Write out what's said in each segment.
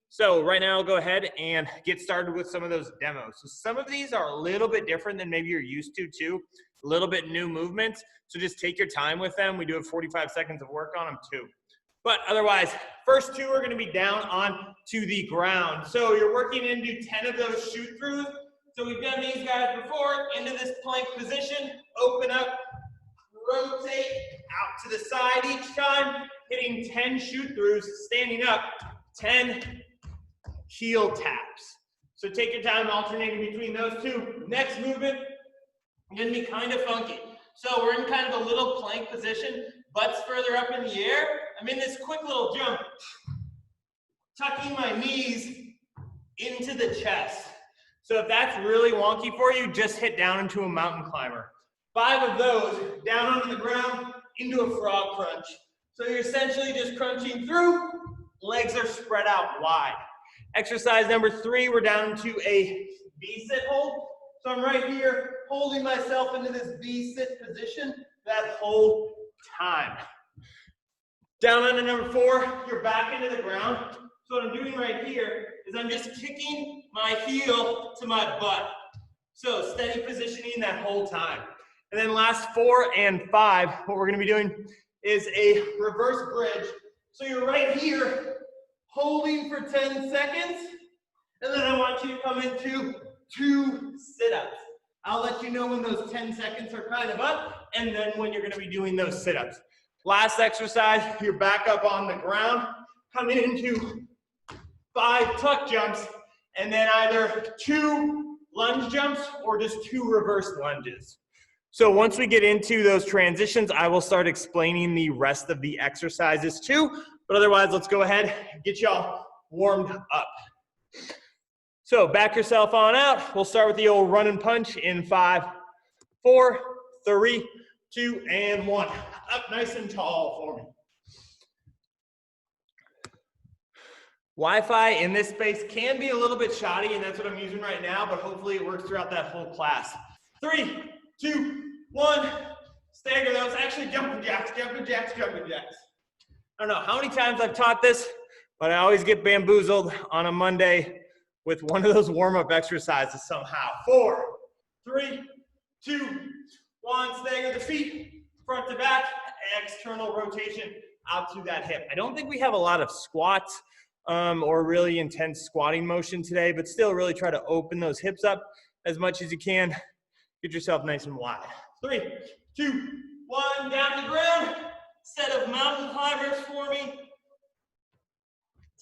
So right now I'll go ahead and get started with some of those demos. So some of these are a little bit different than maybe you're used to too, a little bit new movements. So just take your time with them. We do have 45 seconds of work on them too. But otherwise, first two are gonna be down on to the ground. So you're working into 10 of those shoot throughs. So we've done these guys before, into this plank position, open up, rotate out to the side each time, hitting 10 shoot throughs, standing up, 10 heel taps. So take your time alternating between those two. Next movement is gonna be kind of funky. So we're in kind of a little plank position, butts further up in the air. I'm in this quick little jump, tucking my knees into the chest. So if that's really wonky for you, just hit down into a mountain climber. 5 of those, down onto the ground, into a frog crunch. So you're essentially just crunching through, legs are spread out wide. Exercise number 3, we're down into a V-sit hold. So I'm right here, holding myself into this V-sit position that whole time. Down onto number 4, you're back into the ground. So what I'm doing right here is I'm just kicking my heel to my butt. So steady positioning that whole time. And then last 4 and 5, what we're gonna be doing is a reverse bridge. So you're right here, holding for 10 seconds, and then I want you to come into 2 sit-ups. I'll let you know when those 10 seconds are kind of up, and then when you're gonna be doing those sit-ups. Last exercise, you're back up on the ground, coming into 5 tuck jumps, and then either 2 lunge jumps or just 2 reverse lunges. So once we get into those transitions, I will start explaining the rest of the exercises too. But otherwise, let's go ahead and get y'all warmed up. So back yourself on out. We'll start with the old run and punch in 5, 4, 3, 2, and 1. Up nice and tall for me. Wi-Fi in this space can be a little bit shoddy, and that's what I'm using right now, but hopefully it works throughout that whole class. 3, 2, 1. Stagger those. Actually, jumping jacks, jumping jacks, jumping jacks. I don't know how many times I've taught this, but I always get bamboozled on a Monday with one of those warm-up exercises somehow. 4, 3, 2, 1. Stagger the feet, front to back, external rotation out to that hip. I don't think we have a lot of squats or really intense squatting motion today, but still really try to open those hips up as much as you can. Get yourself nice and wide. 3, 2, 1, down to the ground. Set of mountain climbers for me.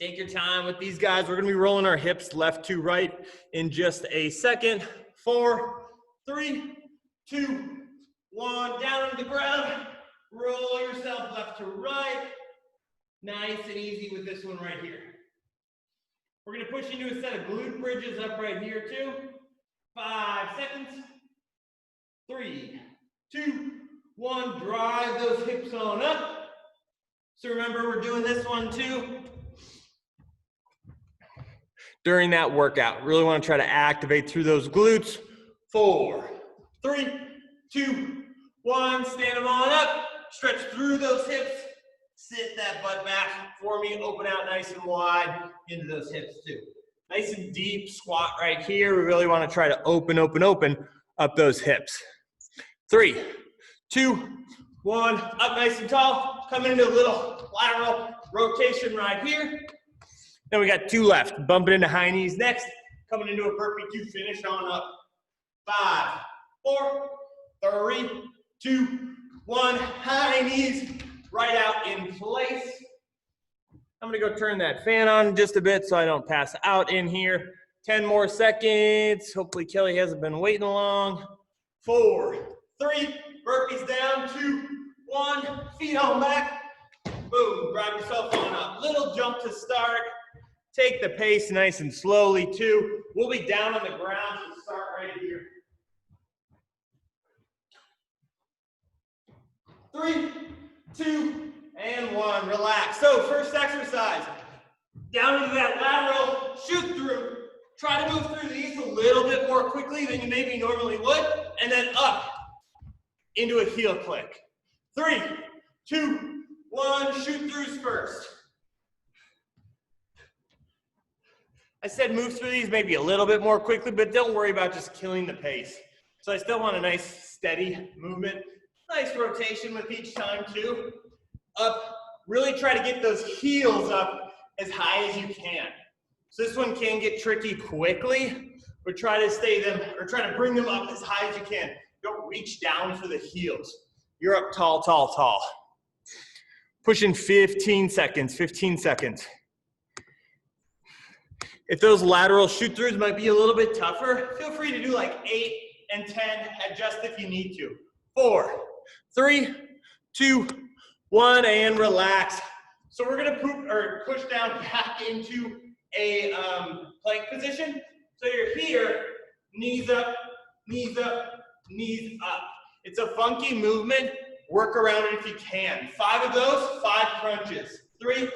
Take your time with these guys. We're gonna be rolling our hips left to right in just a second. 4, 3, 2, 1, down to the ground. Roll yourself left to right. Nice and easy with this one right here. We're gonna push into a set of glute bridges up right here too. 5 seconds. 3, 2, 1, drive those hips on up. So remember, we're doing this one too during that workout. Really want to try to activate through those glutes. 4, 3, 2, 1, stand them on up. Stretch through those hips. Sit that butt back for me. Open out nice and wide into those hips too. Nice and deep squat right here. We really want to try to open up those hips. 3, 2, 1, up nice and tall. Come into a little lateral rotation right here. Then we got 2 left. Bumping into high knees next. Coming into a burpee to finish on up. 5, 4, 3, 2, 1. High knees right out in place. I'm gonna go turn that fan on just a bit so I don't pass out in here. 10 more seconds. Hopefully Kelly hasn't been waiting long. 4, 3, burpees down, 2, 1, feet on back. Boom, grab yourself on up. Little jump to start. Take the pace nice and slowly too. We'll be down on the ground to start right here. 3, 2, and 1, relax. So first exercise, down into that lateral shoot through. Try to move through these a little bit more quickly than you maybe normally would, and then up into a heel click. 3, 2, 1, shoot throughs first. I said move through these maybe a little bit more quickly, but don't worry about just killing the pace. So I still want a nice steady movement, nice rotation with each time too. Up, really try to get those heels up as high as you can. So this one can get tricky quickly, but try to bring them up as high as you can. Don't reach down for the heels. You're up tall, tall, tall. Pushing 15 seconds, 15 seconds. If those lateral shoot throughs might be a little bit tougher, feel free to do like 8 and 10, adjust if you need to. 4, 3, 2, 1, and relax. So we're gonna push down back into a plank position. So you're here, knees up, knees up, knees up. It's a funky movement. Work around it if you can. 5 of those, 5 crunches. 3,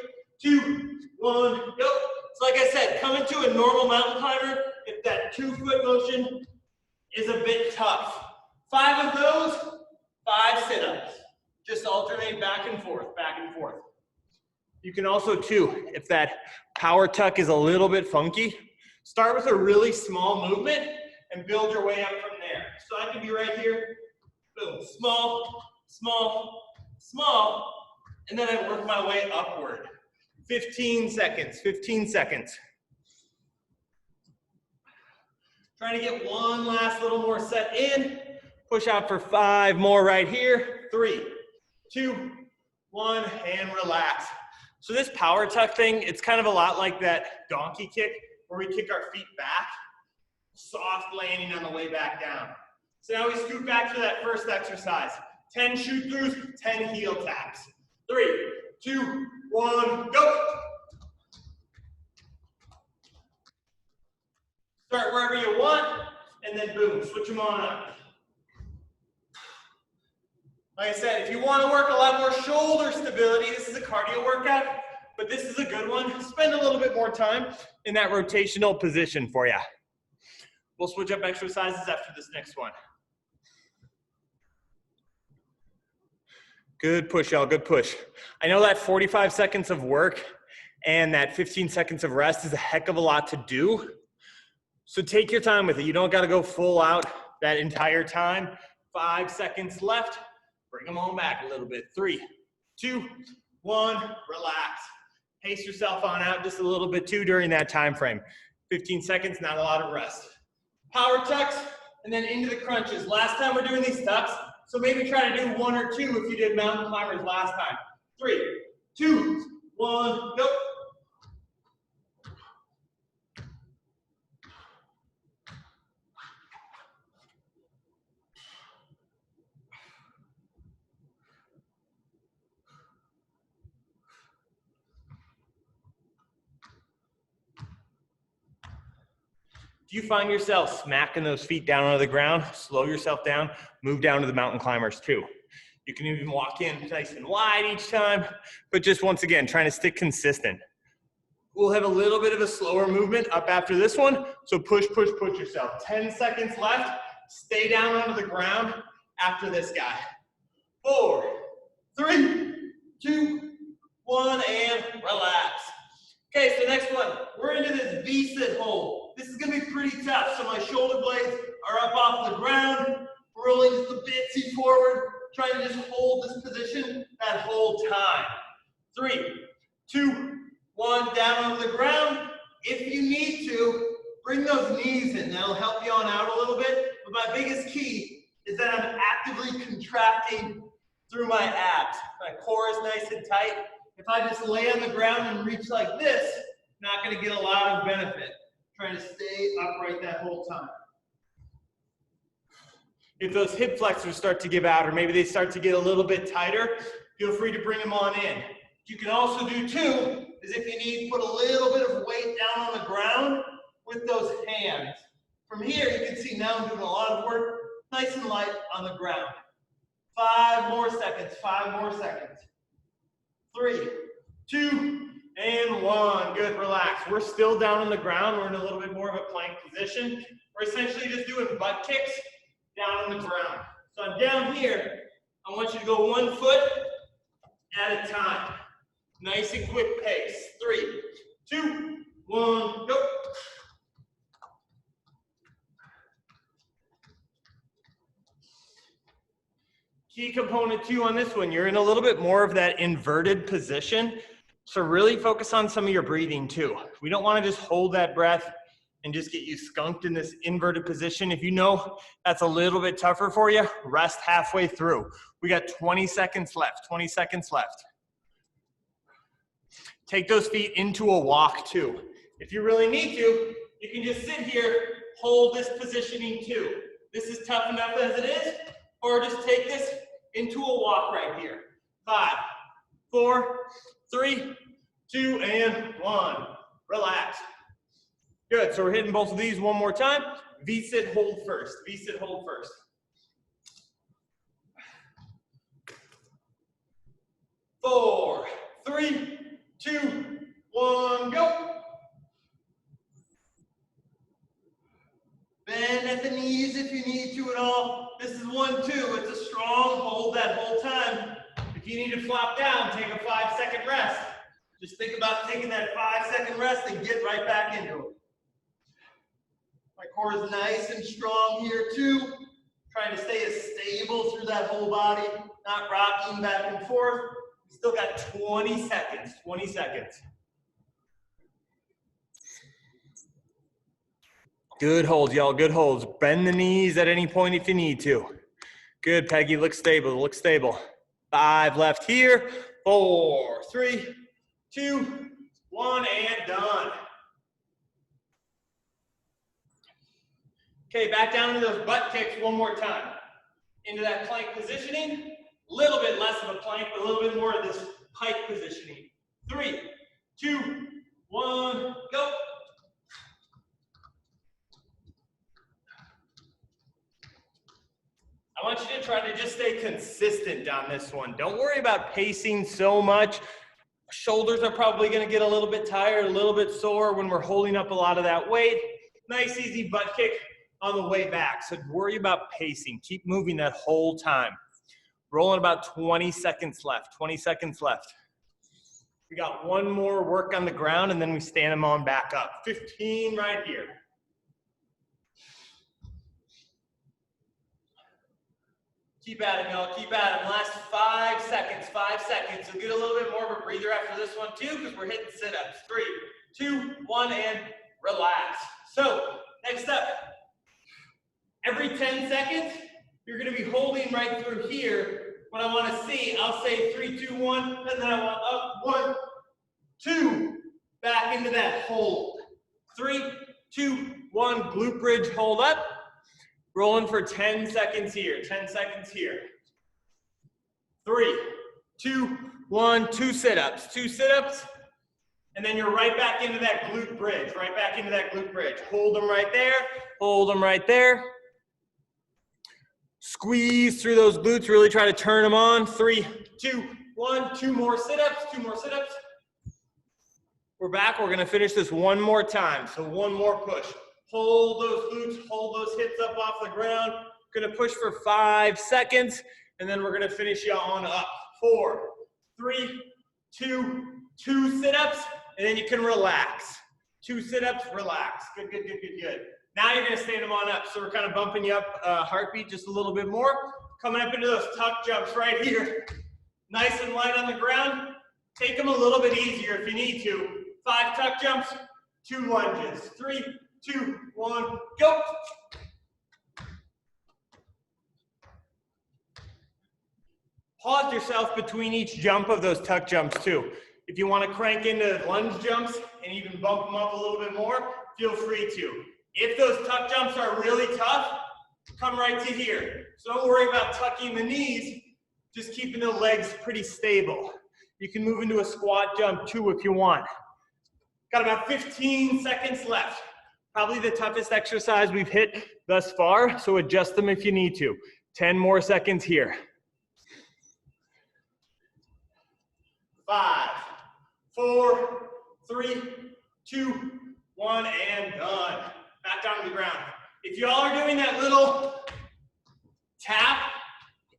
2, 1, go. So like I said, coming to a normal mountain climber, if that 2-foot motion is a bit tough. 5 of those, 5 sit-ups. Just alternate back and forth, back and forth. You can also too, if that power tuck is a little bit funky, start with a really small movement and build your way up from there. So I can be right here, boom, small, small, small, and then I work my way upward. 15 seconds, 15 seconds. Trying to get one last little more set in. Push out for 5 more right here. 3, 2, 1, and relax. So this power tuck thing, it's kind of a lot like that donkey kick where we kick our feet back. Soft landing on the way back down. So now we scoot back to that first exercise. 10 shoot throughs, 10 heel taps. 3, 2, 1, go. Start wherever you want, and then boom, switch them on up. Like I said, if you want to work a lot more shoulder stability, this is a cardio workout, but this is a good one. Spend a little bit more time in that rotational position for you. We'll switch up exercises after this next one. Good push, y'all, good push. I know that 45 seconds of work and that 15 seconds of rest is a heck of a lot to do. So take your time with it. You don't got to go full out that entire time. 5 seconds left. Bring them on back a little bit. 3, 2, 1, relax. Pace yourself on out just a little bit too during that time frame. 15 seconds, not a lot of rest. Power tucks, and then into the crunches. Last time we're doing these tucks, so maybe try to do 1 or 2 if you did mountain climbers last time. 3, 2, 1, go. If you find yourself smacking those feet down onto the ground, slow yourself down, move down to the mountain climbers too. You can even walk in nice and wide each time, but just once again, trying to stick consistent. We'll have a little bit of a slower movement up after this one, so push, push, push yourself. 10 seconds left, stay down onto the ground after this guy. 4, 3, 2, 1, and relax. Okay, so next one, we're into this V-sit hold. This is gonna be pretty tough. So my shoulder blades are up off the ground, rolling just a bitsy forward, trying to just hold this position that whole time. 3, 2, 1, down on the ground. If you need to, bring those knees in. That'll help you on out a little bit. But my biggest key is that I'm actively contracting through my abs. My core is nice and tight. If I just lay on the ground and reach like this, not gonna get a lot of benefit. Trying to stay upright that whole time. If those hip flexors start to give out, or maybe they start to get a little bit tighter, feel free to bring them on in. You can also do too, is if you need, put a little bit of weight down on the ground with those hands. From here, you can see now I'm doing a lot of work, nice and light on the ground. 5 more seconds, 5 more seconds. 3, 2, and 1. Good, relax. We're still down on the ground. We're in a little bit more of a plank position. We're essentially just doing butt kicks down on the ground. So I'm down here. I want you to go 1 foot at a time. Nice and quick pace. 3, 2, 1, go. Key component too on this one, you're in a little bit more of that inverted position. So really focus on some of your breathing too. We don't want to just hold that breath and just get you skunked in this inverted position. If you know that's a little bit tougher for you, rest halfway through. We got 20 seconds left, 20 seconds left. Take those feet into a walk too. If you really need to, you can just sit here, hold this positioning too. This is tough enough as it is, or just take this into a walk right here. 5, 4, 3, 2, and 1. Relax. Good, so we're hitting both of these one more time. V-sit, hold first. V-sit, hold first. 4, 3, 2, 1, go. Bend at the knees if you need to at all. This is 1, 2. It's a strong hold that whole time. If you need to flop down, take a 5-second rest. Just think about taking that 5-second rest and get right back into it. My core is nice and strong here too. Trying to stay as stable through that whole body, not rocking back and forth. We still got 20 seconds, 20 seconds. Good holds, y'all, good holds. Bend the knees at any point if you need to. Good, Peggy, look stable, look stable. 5 left here. 4, 3, 2, 1, and done. Okay, back down to those butt kicks one more time. Into that plank positioning. A little bit less of a plank, but a little bit more of this pike positioning. 3, 2, 1, go. I want you to try to just stay consistent on this one. Don't worry about pacing so much. Shoulders are probably going to get a little bit tired, a little bit sore when we're holding up a lot of that weight. Nice, easy butt kick on the way back. So worry about pacing. Keep moving that whole time. Rolling about 20 seconds left. 20 seconds left. We got one more work on the ground, and then we stand them on back up. 15 right here. Keep at it, y'all. Keep at it. Last 5 seconds. 5 seconds. So get a little bit more of a breather after this one too, because we're hitting sit-ups. 3, 2, 1, and relax. So next up. Every 10 seconds, you're going to be holding right through here. What I want to see, I'll say 3, 2, 1, and then I want up 1, 2, back into that hold. 3, 2, 1, glute bridge, hold up. Rolling for 10 seconds here, 10 seconds here. 3, 2, 1, 2 sit-ups, 2 sit-ups. And then you're right back into that glute bridge, right back into that glute bridge. Hold them right there, hold them right there. Squeeze through those glutes, really try to turn them on. 3, 2, 1, 2 more sit-ups, 2 more sit-ups. We're back, we're gonna finish this one more time. So one more push. Hold those glutes, hold those hips up off the ground. Gonna push for 5 seconds, and then we're gonna finish you on up. 4, 3, 2, 2 sit-ups, and then you can relax. 2 sit-ups, relax. Good, good, good, good, good. Now you're gonna stand them on up. So we're kind of bumping you up heartbeat just a little bit more. Coming up into those tuck jumps right here. Nice and light on the ground. Take them a little bit easier if you need to. 5 tuck jumps, 2 lunges. 3, 2, 1, go. Pause yourself between each jump of those tuck jumps too. If you want to crank into lunge jumps and even bump them up a little bit more, feel free to. If those tuck jumps are really tough, come right to here. So don't worry about tucking the knees, just keeping the legs pretty stable. You can move into a squat jump too if you want. Got about 15 seconds left. Probably the toughest exercise we've hit thus far, so adjust them if you need to. 10 more seconds here. 5, 4, 3, 2, 1, and done. Back down to the ground. If y'all are doing that little tap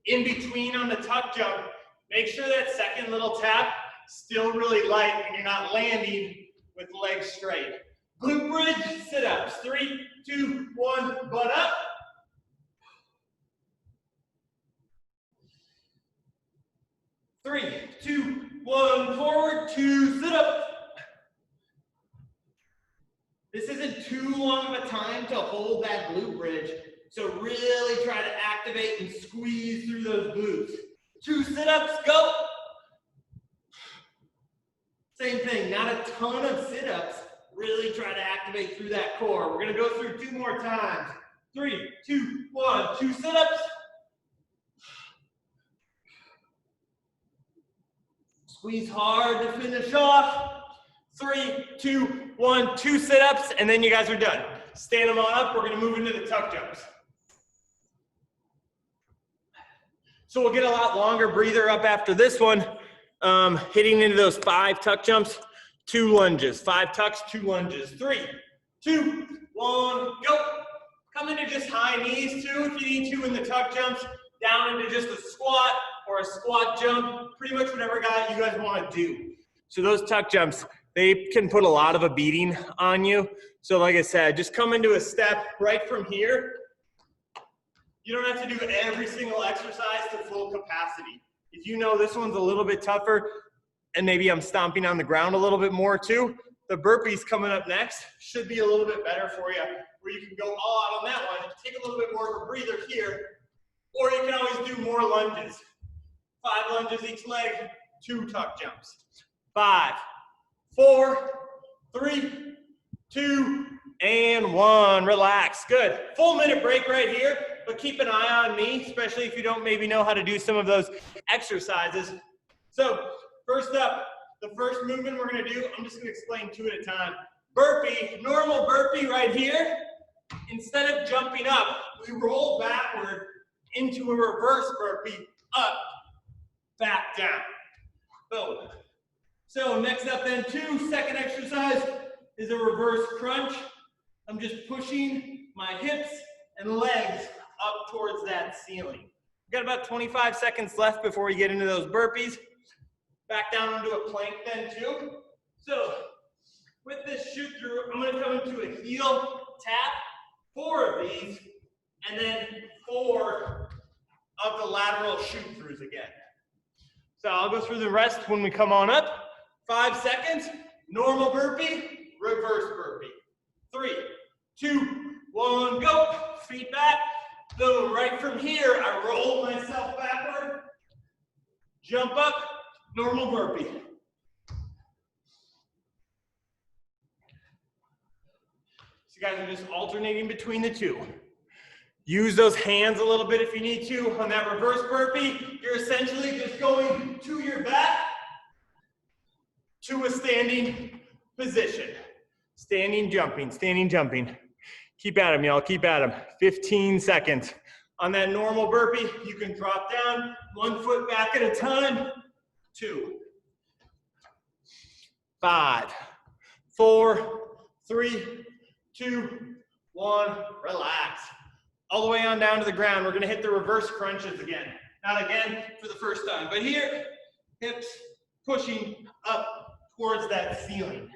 in between on the tuck jump, make sure that second little tap is still really light and you're not landing with legs straight. Glute bridge, sit-ups. 3, 2, 1, butt up. 3, 2, 1, forward, 2, sit up. This isn't too long of a time to hold that glute bridge, so really try to activate and squeeze through those glutes. 2 sit-ups, go. Same thing, not a ton of sit-ups. Really try to activate through that core. We're gonna go through 2 more times. 3, 2, 1, 2 sit-ups. Squeeze hard to finish off. 3, 2, 1, 2 sit-ups, and then you guys are done. Stand them on up, we're gonna move into the tuck jumps. So we'll get a lot longer breather up after this one. Hitting into those 5 tuck jumps, 2 lunges. 5 tucks, 2 lunges. 3, 2, 1, go. Come into just high knees too if you need to in the tuck jumps. Down into just a squat or a squat jump. Pretty much whatever you guys want to do. So those tuck jumps, they can put a lot of a beating on you. So like I said, just come into a step right from here. You don't have to do every single exercise to full capacity. If you know this one's a little bit tougher and maybe I'm stomping on the ground a little bit more too, the burpees coming up next should be a little bit better for you, where you can go all out on that one, take a little bit more of a breather here, or you can always do more lunges. 5 lunges each leg, 2 tuck jumps. 5, 4, 3, 2, and 1. Relax. Good. Full minute break right here, but keep an eye on me, especially if you don't maybe know how to do some of those exercises. So first up, the first movement we're going to do, I'm just going to explain 2 at a time. Burpee, normal burpee right here. Instead of jumping up, we roll backward into a reverse burpee, up, back, down. Boom. So next up then, 2, second exercise is a reverse crunch. I'm just pushing my hips and legs up towards that ceiling. We've got about 25 seconds left before we get into those burpees. Back down into a plank then too. So with this shoot through, I'm going to come into a heel tap, 4 of these, and then 4 of the lateral shoot throughs again. So I'll go through the rest when we come on up. 5 seconds, normal burpee, reverse burpee. 3, 2, 1, go. Feet back. Boom. Right from here, I roll myself backward. Jump up, normal burpee. So you guys are just alternating between the 2. Use those hands a little bit if you need to. On that reverse burpee, you're essentially just going to your back to a standing position. Standing, jumping, standing, jumping. Keep at them, y'all, keep at them. 15 seconds. On that normal burpee, you can drop down 1 foot back at a time. 2, 5, 4, 3, 2, 1, relax. All the way on down to the ground. We're gonna hit the reverse crunches again. Not again for the first time, but here, hips pushing up towards that ceiling.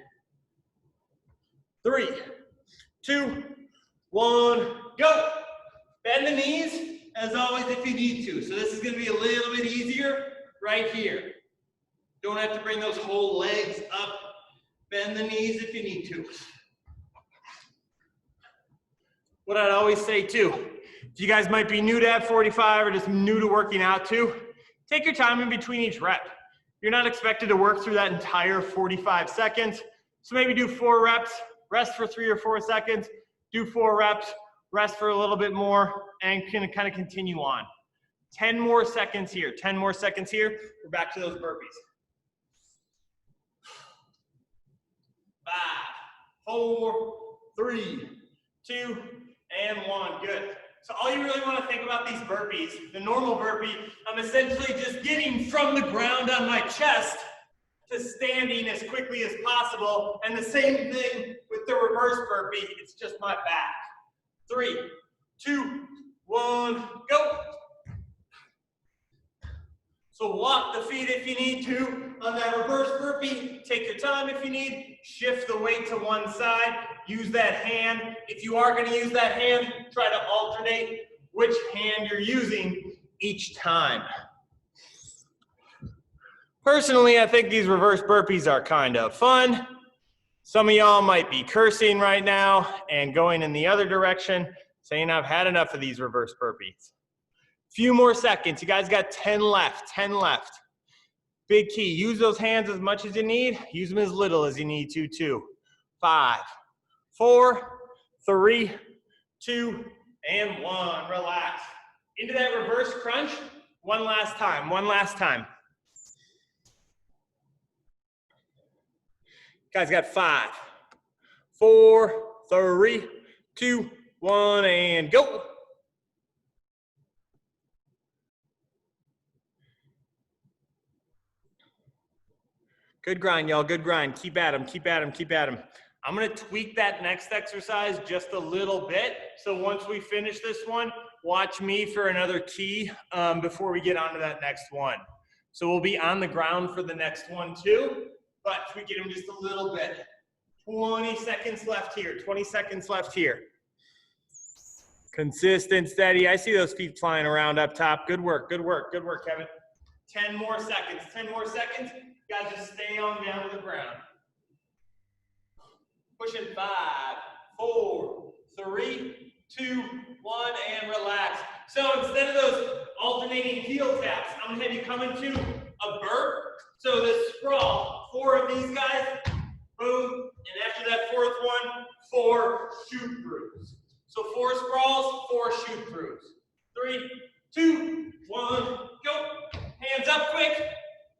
3, 2, 1, go. Bend the knees, as always, if you need to. So this is gonna be a little bit easier right here. Don't have to bring those whole legs up. Bend the knees if you need to. What I'd always say too, if you guys might be new to F45 or just new to working out too, take your time in between each rep. You're not expected to work through that entire 45 seconds. So maybe do 4 reps, rest for 3 or 4 seconds, do 4 reps, rest for a little bit more, and can kind of continue on. 10 more seconds here, 10 more seconds here. We're back to those burpees. 5, 4, 3, 2, and 1. Good. So all you really want to think about these burpees, the normal burpee, I'm essentially just getting from the ground on my chest to standing as quickly as possible. And the same thing with the reverse burpee, it's just my back. 3, 2, 1, go. So walk the feet if you need to. On that reverse burpee, take your time if you need. Shift the weight to one side. Use that hand. If you are going to use that hand, try to alternate which hand you're using each time. Personally, I think these reverse burpees are kind of fun. Some of y'all might be cursing right now and going in the other direction, saying I've had enough of these reverse burpees. Few more seconds. You guys got 10 left, 10 left. Big key, use those hands as much as you need. Use them as little as you need to too. 5, 4, 3, 2, and 1. Relax. Into that reverse crunch. One last time, one last time. Guys got 5, 4, 3, 2, 1, and go. Good grind, y'all, good grind. Keep at them, keep at them, keep at them. I'm gonna tweak that next exercise just a little bit. So once we finish this one, watch me for another key before we get on to that next one. So we'll be on the ground for the next one too, but tweak them just a little bit. 20 seconds left here, 20 seconds left here. Consistent, steady. I see those feet flying around up top. Good work, good work, good work, Kevin. 10 more seconds, 10 more seconds. Guys, just stay on down to the ground. Pushing 5, 4, 3, 2, 1, and relax. So instead of those alternating heel taps, I'm gonna have you come into a burp. So this sprawl, 4 of these guys, boom, and after that 4th one, 4 shoot throughs. So 4 sprawls, 4 shoot throughs. 3, 2, 1, go. Hands up quick,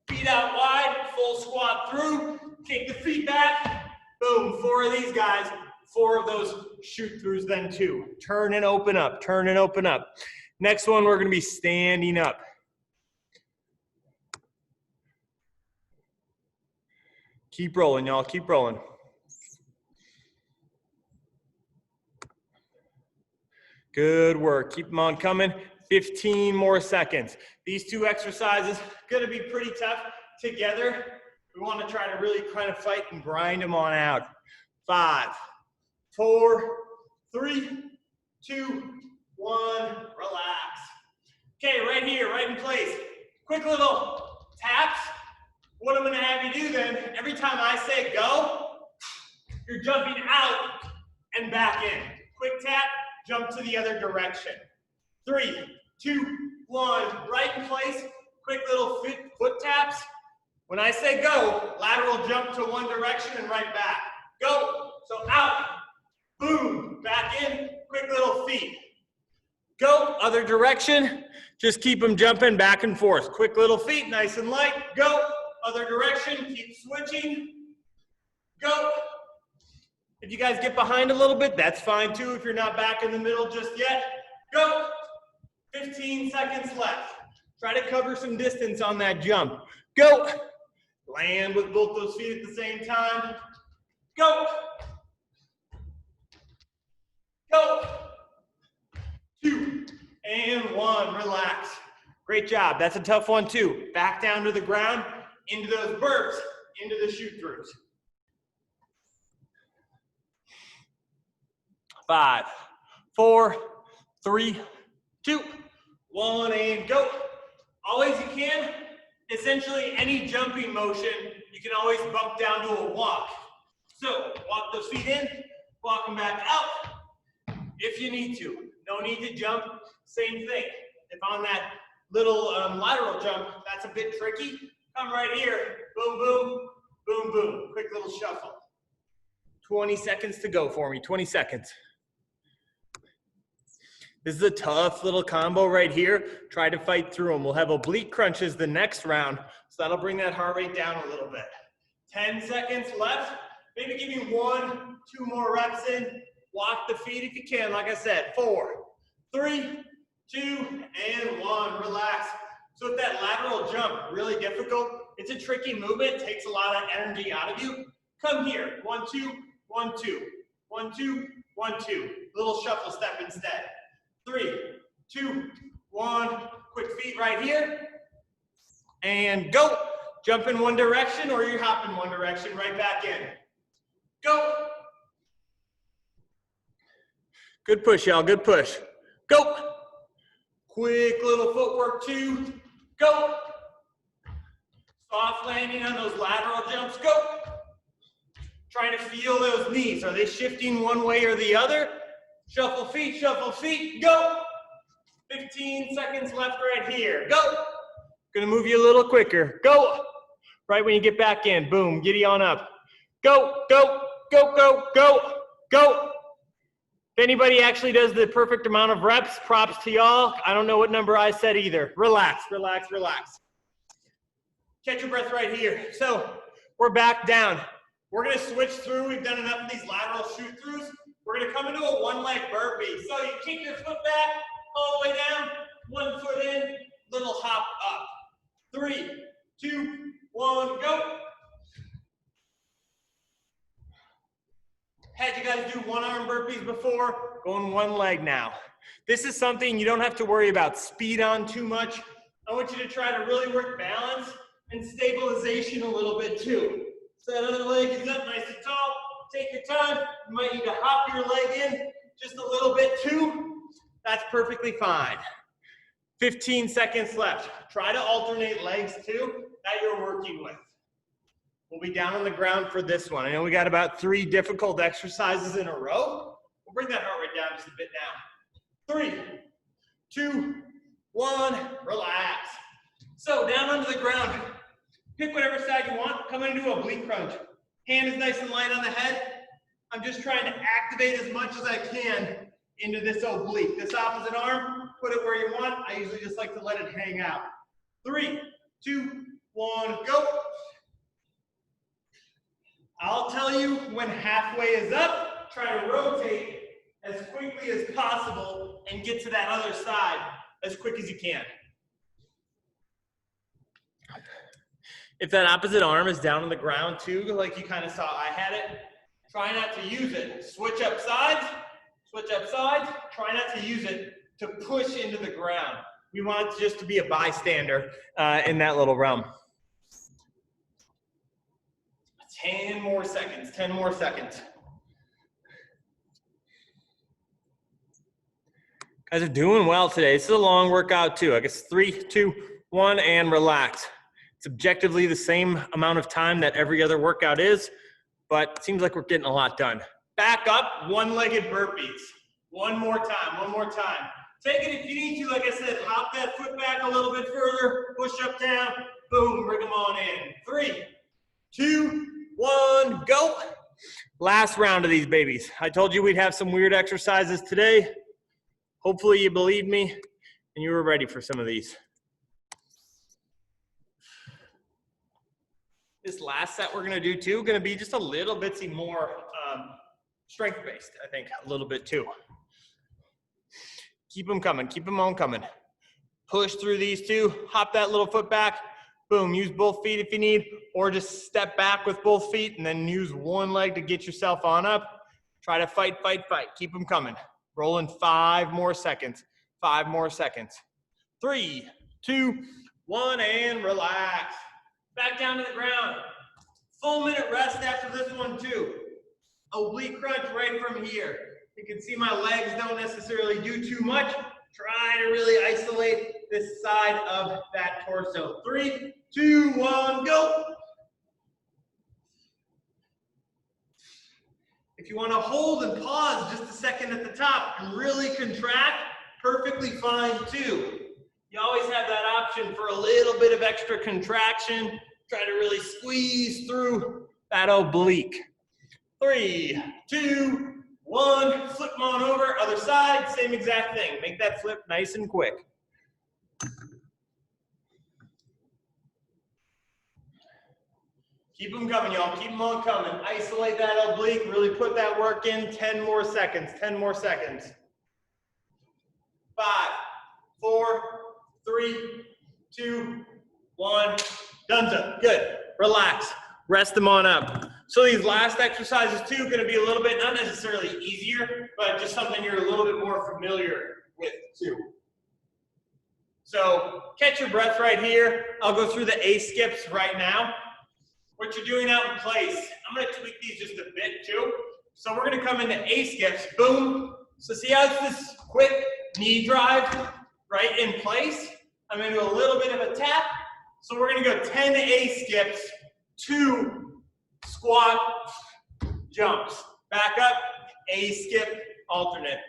feet out wide, full squat through, kick the feet back, boom, 4 of these guys, 4 of those shoot throughs then 2. Turn and open up, turn and open up. Next one, we're gonna be standing up. Keep rolling, y'all, keep rolling. Good work, keep them on coming. 15 more seconds. These 2 exercises gonna be pretty tough together. We wanna try to really kind of fight and grind them on out. 5, 4, 3, 2, 1, relax. Okay, right here, right in place. Quick little taps. What I'm gonna have you do then, every time I say go, you're jumping out and back in. Quick tap, jump to the other direction. 3, 2, 1, right in place. Quick little foot taps. When I say go, lateral jump to one direction and right back. Go, so out, boom, back in, quick little feet. Go, other direction, just keep them jumping back and forth. Quick little feet, nice and light. Go, other direction, keep switching. Go. If you guys get behind a little bit, that's fine too if you're not back in the middle just yet. Go. 15 seconds left. Try to cover some distance on that jump. Go. Land with both those feet at the same time. Go. Go. 2 and 1. Relax. Great job. That's a tough one too. Back down to the ground, into those burps, into the shoot throughs. 5, 4, 3, 2, 1, and go. Always you can. Essentially, any jumping motion, you can always bump down to a walk. So, walk those feet in, walk them back out if you need to. No need to jump. Same thing. If on that little lateral jump, that's a bit tricky, come right here. Boom, boom, boom, boom. Quick little shuffle. 20 seconds to go for me. 20 seconds. This is a tough little combo right here. Try to fight through them. We'll have oblique crunches the next round, so that'll bring that heart rate down a little bit. 10 seconds left. Maybe give me 1, 2 more reps in. Walk the feet if you can, like I said. 4, 3, 2, and 1. Relax. So if that lateral jump, really difficult, it's a tricky movement, it takes a lot of energy out of you. Come here. 1, 2, 1, 2. 1, 2, 1, 2. Little shuffle step instead. 3, 2, 1. Quick feet right here. And go. Jump in one direction or you hop in one direction, right back in. Go. Good push, y'all. Good push. Go. Quick little footwork 2. Go. Soft landing on those lateral jumps, go. Trying to feel those knees. Are they shifting one way or the other? Shuffle feet, go. 15 seconds left right here, go. Gonna move you a little quicker, go. Right when you get back in, boom, giddy on up. Go, go, go, go, go, go. If anybody actually does the perfect amount of reps, props to y'all. I don't know what number I said either. Relax, relax, relax. Catch your breath right here. So we're back down. We're gonna switch through. We've done enough of these lateral shoot throughs. We're gonna come into a one leg burpee. So you kick your foot back, all the way down, one foot in, little hop up. 3, 2, 1, go. Had you guys do one arm burpees before, going one leg now. This is something you don't have to worry about speed on too much. I want you to try to really work balance and stabilization a little bit too. So that other leg is up nice and tall. Take your time. You might need to hop your leg in just a little bit too. That's perfectly fine. 15 seconds left. Try to alternate legs too that you're working with. We'll be down on the ground for this one. I know we got about 3 difficult exercises in a row. We'll bring that heart rate down just a bit now. 3, 2, 1, relax. So down onto the ground. Pick whatever side you want. Come into a oblique crunch. Hand is nice and light on the head. I'm just trying to activate as much as I can into this oblique. This opposite arm, put it where you want. I usually just like to let it hang out. 3, 2, 1, go. I'll tell you when halfway is up, try to rotate as quickly as possible and get to that other side as quick as you can. If that opposite arm is down on the ground too, like you kind of saw I had it, try not to use it. Switch up sides, try not to use it to push into the ground. We want it just to be a bystander in that little realm. 10 more seconds, 10 more seconds. Guys are doing well today. This is a long workout too. I guess 3, 2, 1, and relax. It's objectively the same amount of time that every other workout is, but it seems like we're getting a lot done. Back up, one-legged burpees. One more time, one more time. Take it if you need to, like I said, hop that foot back a little bit further, push up, down, boom, bring them on in. 3, 2, 1, go. Last round of these babies. I told you we'd have some weird exercises today. Hopefully you believed me and you were ready for some of these. This last set we're gonna do too, gonna be just a little bitsy more strength-based, I think, a little bit too. Keep them coming, keep them on coming. Push through these two, hop that little foot back, boom, use both feet if you need, or just step back with both feet and then use one leg to get yourself on up. Try to fight, fight, fight, keep them coming. Rolling 5 more seconds, 5 more seconds. 3, 2, 1, and relax. Back down to the ground. Full minute rest after this one too. Oblique crunch right from here. You can see my legs don't necessarily do too much. Try to really isolate this side of that torso. 3, 2, 1, go. If you want to hold and pause just a second at the top and really contract, perfectly fine too. You always have that option for a little bit of extra contraction. Try to really squeeze through that oblique. 3, 2, 1, flip them on over, other side, same exact thing. Make that flip nice and quick. Keep them coming, y'all. Keep them on coming. Isolate that oblique. Really put that work in. 10 more seconds. 10 more seconds. 5, 4, 3, 2, 1. Donezo. Good. Relax. Rest them on up. So these last exercises too are going to be a little bit, not necessarily easier, but just something you're a little bit more familiar with too. So catch your breath right here. I'll go through the A skips right now. What you're doing out in place, I'm going to tweak these just a bit too. So we're going to come into A skips, boom. So see how it's this quick knee drive right in place? I'm going to do a little bit of a tap, So we're gonna go 10 A skips, 2 squat jumps. Back up, A skip, alternate.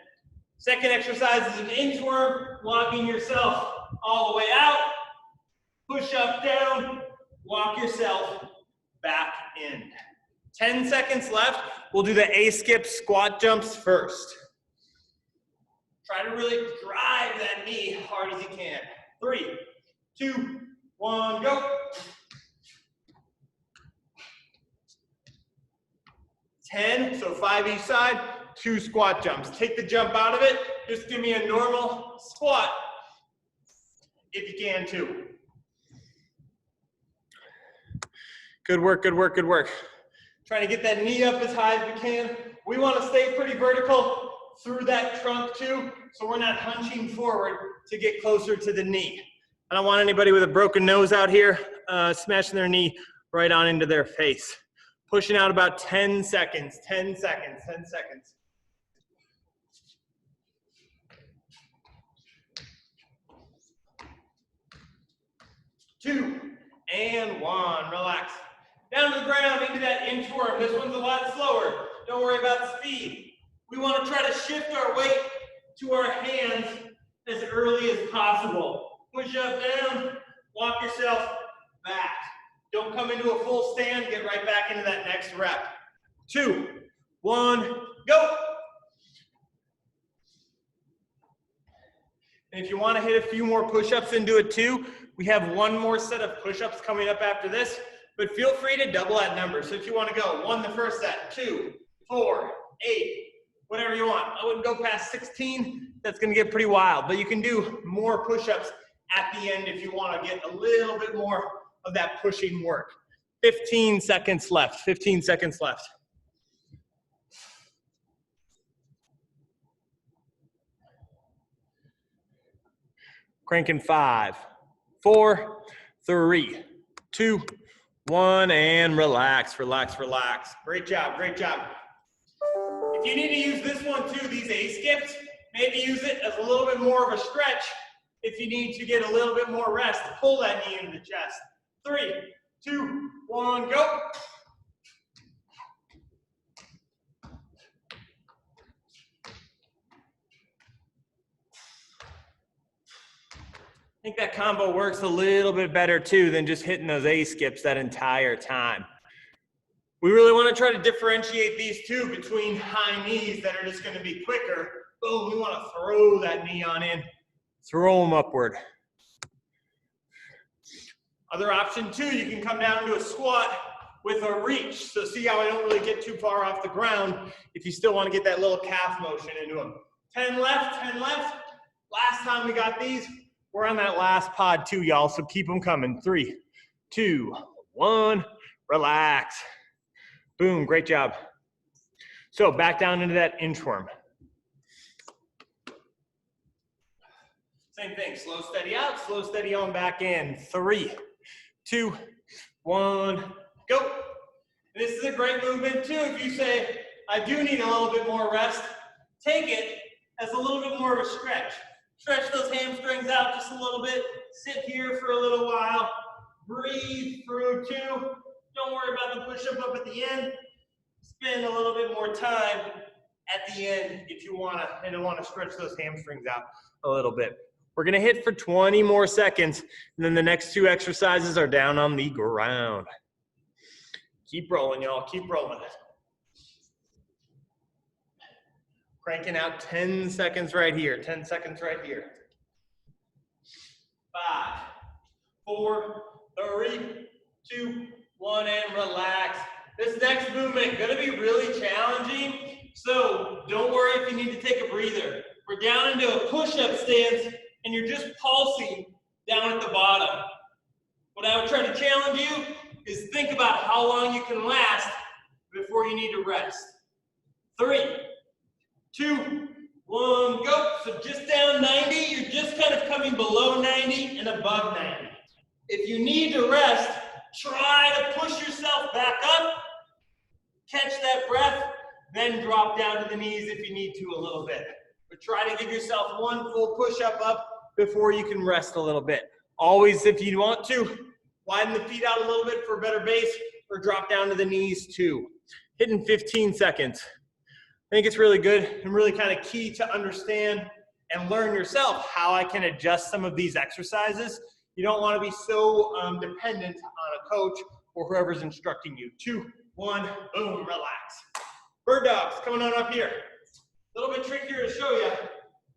Second exercise is an inchworm, walking yourself all the way out. Push up, down, walk yourself back in. 10 seconds left. We'll do the A skip squat jumps first. Try to really drive that knee hard as you can. 3, 2, 1, go. 10, so 5 each side, 2 squat jumps. Take the jump out of it. Just give me a normal squat if you can too. Good work, good work, good work. Trying to get that knee up as high as we can. We want to stay pretty vertical through that trunk too, so we're not hunching forward to get closer to the knee. I don't want anybody with a broken nose out here smashing their knee right on into their face. Pushing out about 10 seconds, 10 seconds, 10 seconds. 2 and 1, relax. Down to the ground into that inchworm. This one's a lot slower. Don't worry about speed. We want to try to shift our weight to our hands as early as possible. Push up, down, walk yourself back. Don't come into a full stand, get right back into that next rep. 2, 1, go. And if you want to hit a few more push-ups and do it too, we have one more set of push-ups coming up after this, but feel free to double that number. So if you want to go 1 the first set, 2, 4, 8, whatever you want. I wouldn't go past 16. That's going to get pretty wild, but you can do more push-ups at the end if you want to get a little bit more of that pushing work. 15 seconds left, 15 seconds left. Cranking 5, 4, 3, 2, 1, and relax, relax, relax. Great job, great job. If you need to use this one too, these A skips, maybe use it as a little bit more of a stretch. If you need to get a little bit more rest, pull that knee into the chest. 3, 2, 1, go. I think that combo works a little bit better too than just hitting those A skips that entire time. We really want to try to differentiate these two between high knees that are just going to be quicker. Boom, we want to throw that knee on in, throw them upward. Other option too, you can come down into a squat with a reach. So see how I don't really get too far off the ground if you still want to get that little calf motion into them. 10 left, 10 left. Last time we got these, we're on that last pod too, y'all, so keep them coming. 3, 2, 1, relax. Boom, great job. So back down into that inchworm. Same thing, slow, steady out, slow, steady on back in. 3, 2, 1, go. And this is a great movement too. If you say, I do need a little bit more rest, take it as a little bit more of a stretch. Stretch those hamstrings out just a little bit. Sit here for a little while. Breathe through 2. Don't worry about the push-up up at the end. Spend a little bit more time at the end if you want to, and want to stretch those hamstrings out a little bit. We're going to hit for 20 more seconds, and then the next 2 exercises are down on the ground. Keep rolling, y'all. Keep rolling. Cranking out 10 seconds right here. 10 seconds right here. 5, 4, 3, 2, 1, and relax. This next movement going to be really challenging, so don't worry if you need to take a breather. We're down into a push-up stance, and you're just pulsing down at the bottom. What I would try to challenge you is think about how long you can last before you need to rest. 3, 2, 1, go. So just down 90, you're just kind of coming below 90 and above 90. If you need to rest, try to push yourself back up, catch that breath, then drop down to the knees if you need to a little bit. But try to give yourself 1 full push-up up before you can rest a little bit. Always, if you want to, Widen the feet out a little bit for a better base, or drop down to the knees too. Hitting 15 seconds. I think it's really good and really kind of key to understand and learn yourself how I can adjust some of these exercises. You don't want to be so dependent on a coach or whoever's instructing you. 2, 1, boom, relax. Bird dogs coming on up here. A little bit trickier to show you,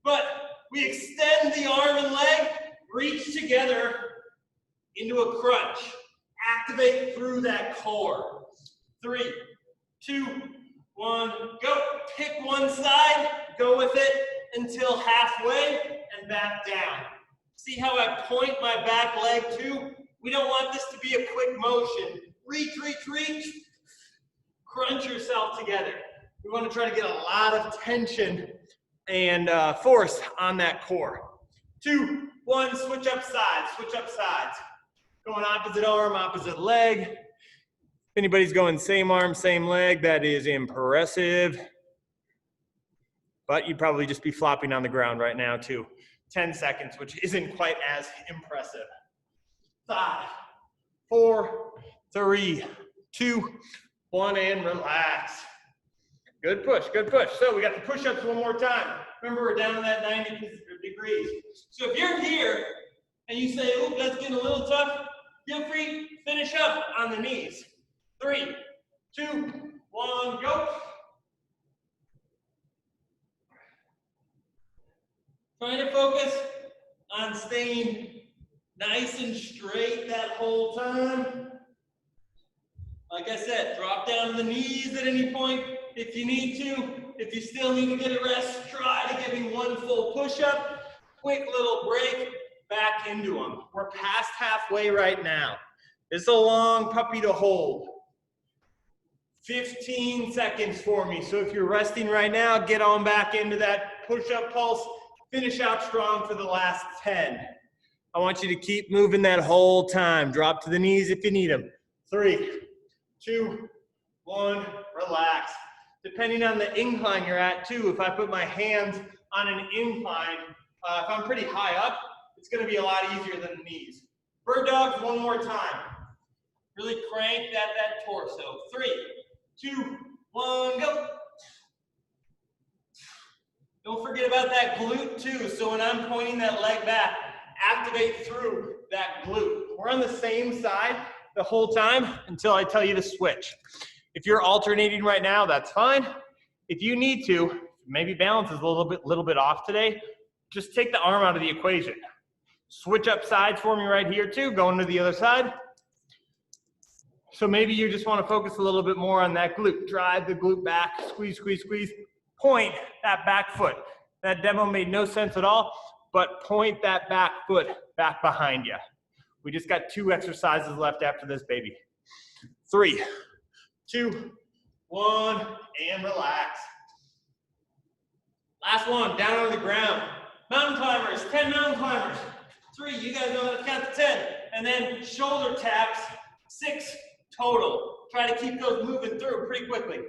but we extend the arm and leg, reach together into a crunch. Activate through that core. 3, 2, 1, go. Pick one side, go with it until halfway and back down. See how I point my back leg too? We don't want this to be a quick motion. Reach, reach, reach. Crunch yourself together. We want to try to get a lot of tension and force on that core. 2, 1, switch up sides, switch up sides. Going opposite arm, opposite leg. If anybody's going same arm, same leg, that is impressive. But you'd probably just be flopping on the ground right now too. 10 seconds, which isn't quite as impressive. 5, 4, 3, 2, 1, and relax. Good push, good push. So we got the push-ups one more time. Remember, we're down to that 90 degrees. So if you're here and you say, oh, that's getting a little tough, feel free, finish up on the knees. 3, 2, 1, go. Trying to focus on staying nice and straight that whole time. Like I said, drop down to the knees at any point if you need to. If you still need to get a rest, try to give me one full push-up. Quick little break, back into them. We're past halfway right now. It's a long puppy to hold. 15 seconds for me. So if you're resting right now, get on back into that push-up pulse. Finish out strong for the last 10. I want you to keep moving that whole time. Drop to the knees if you need them. 3, 2, 1, relax. Depending on the incline you're at too, if I put my hands on an incline, if I'm pretty high up, it's gonna be a lot easier than the knees. Bird dogs one more time. Really crank that torso. 3, 2, 1, go. Don't forget about that glute too. So when I'm pointing that leg back, activate through that glute. We're on the same side the whole time until I tell you to switch. If you're alternating right now, that's fine. If you need to, maybe balance is a little bit off today, just take the arm out of the equation. Switch up sides for me right here too, going to the other side. So maybe you just want to focus a little bit more on that glute. Drive the glute back, squeeze, squeeze, squeeze. Point that back foot. That demo made no sense at all, but point that back foot back behind you. We just got 2 exercises left after this, baby. 3, 2, 1, and relax. Last one, down on the ground. Mountain climbers, 10 mountain climbers. 3, you guys know how to count to 10. And then shoulder taps, 6 total. Try to keep those moving through pretty quickly.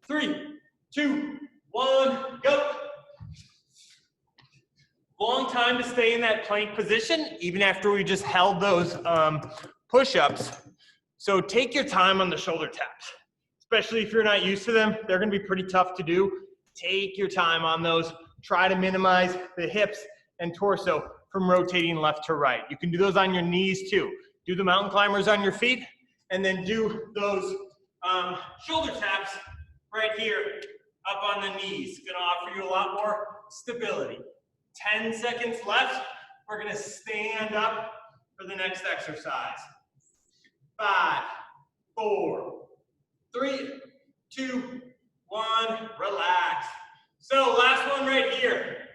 3, 2, 1, go. Long time to stay in that plank position, even after we just held those push-ups. So take your time on the shoulder taps, especially if you're not used to them. They're gonna be pretty tough to do. Take your time on those. Try to minimize the hips and torso from rotating left to right. You can do those on your knees too. Do the mountain climbers on your feet, and then do those shoulder taps right here up on the knees. Gonna offer you a lot more stability. 10 seconds left. We're gonna stand up for the next exercise. 5, 4, 3, 2, 1, relax. So last one right here.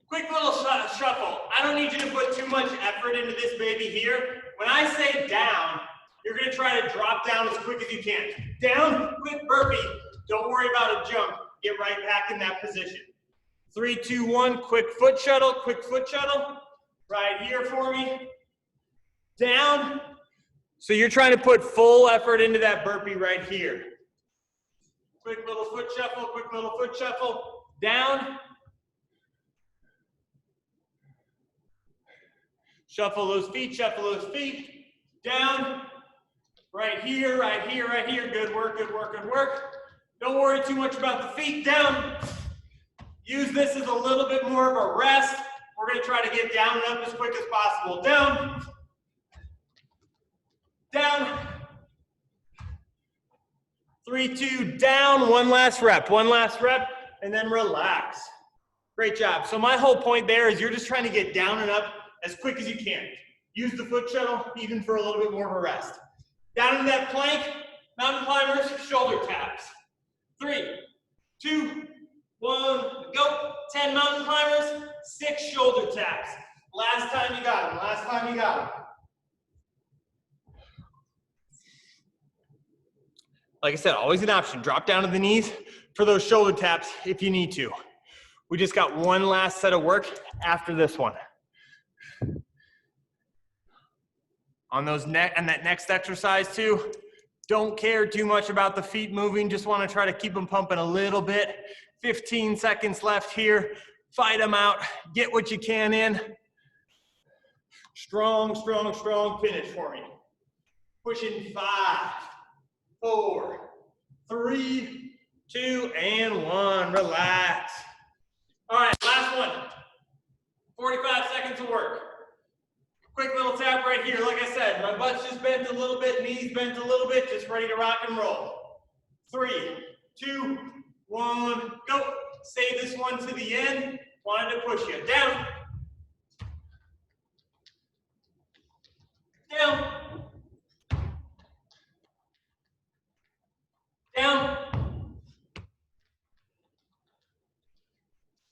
Quick little shuffle. I don't need you to put too much effort into this baby here. When I say down, you're gonna try to drop down as quick as you can. Down, quick burpee. Don't worry about a jump. Get right back in that position. 3, 2, 1, quick foot shuttle, quick foot shuttle. Right here for me. Down. So you're trying to put full effort into that burpee right here. Quick little foot shuffle, quick little foot shuffle. Down. Shuffle those feet, shuffle those feet. Down. Right here, right here, right here. Good work, good work, good work. Don't worry too much about the feet. Down. Use this as a little bit more of a rest. We're going to try to get down and up as quick as possible. Down. Down. 3, 2, down. One last rep, and then relax. Great job. So my whole point there is you're just trying to get down and up as quick as you can. Use the foot shuttle even for a little bit more of a rest. Down into that plank, mountain climbers, shoulder taps. 3, 2, 1, go. 10 mountain climbers, 6 shoulder taps. Last time you got them, last time you got them. Like I said, always an option. Drop down to the knees for those shoulder taps if you need to. We just got one last set of work after this one. On that next exercise too, don't care too much about the feet moving. Just want to try to keep them pumping a little bit. 15 seconds left here. Fight them out. Get what you can in. Strong, strong, strong finish for me. Pushing 5, 4, 3, 2, and 1. Relax. All right, last one. 45 seconds of work. Quick little tap right here. Like I said, my butt's just bent a little bit, knees bent a little bit, just ready to rock and roll. 3, 2, 1, go. Save this one to the end. Wanted to push you. Down. Down. Down.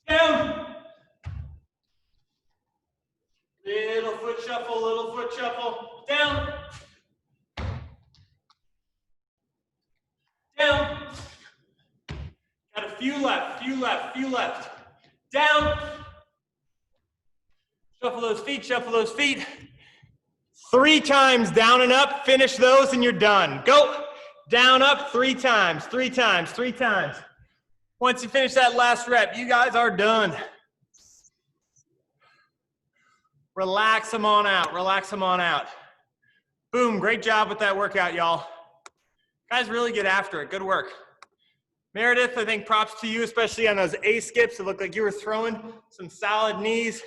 Down. Little foot shuffle, little foot shuffle. Down. Down. Got a few left, few left, few left. Down. Shuffle those feet, shuffle those feet. 3 times down and up. Finish those and you're done. Go. Down, up, 3 times, 3 times, 3 times. Once you finish that last rep, you guys are done. Relax them on out, relax them on out. Boom, great job with that workout, y'all. Guys really get after it, good work. Meredith, I think props to you, especially on those A skips. It looked like you were throwing some solid knees,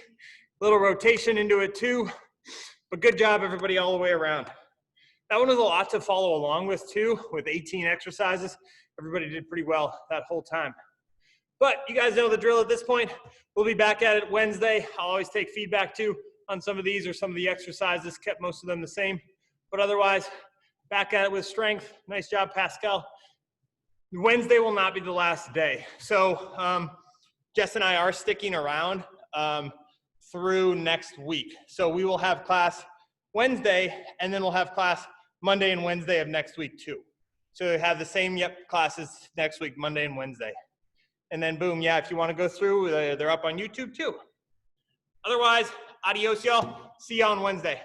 little rotation into it too. But good job, everybody, all the way around. That one was a lot to follow along with too, with 18 exercises. Everybody did pretty well that whole time. But you guys know the drill at this point. We'll be back at it Wednesday. I'll always take feedback too on some of these or some of the exercises, kept most of them the same. But otherwise, back at it with strength. Nice job, Pascal. Wednesday will not be the last day. So Jess and I are sticking around through next week. So we will have class Wednesday, and then we'll have class Monday and Wednesday of next week too. So we have the same classes next week, Monday and Wednesday. And then boom, yeah, if you want to go through, they're up on YouTube too. Otherwise, adios, y'all. See you on Wednesday.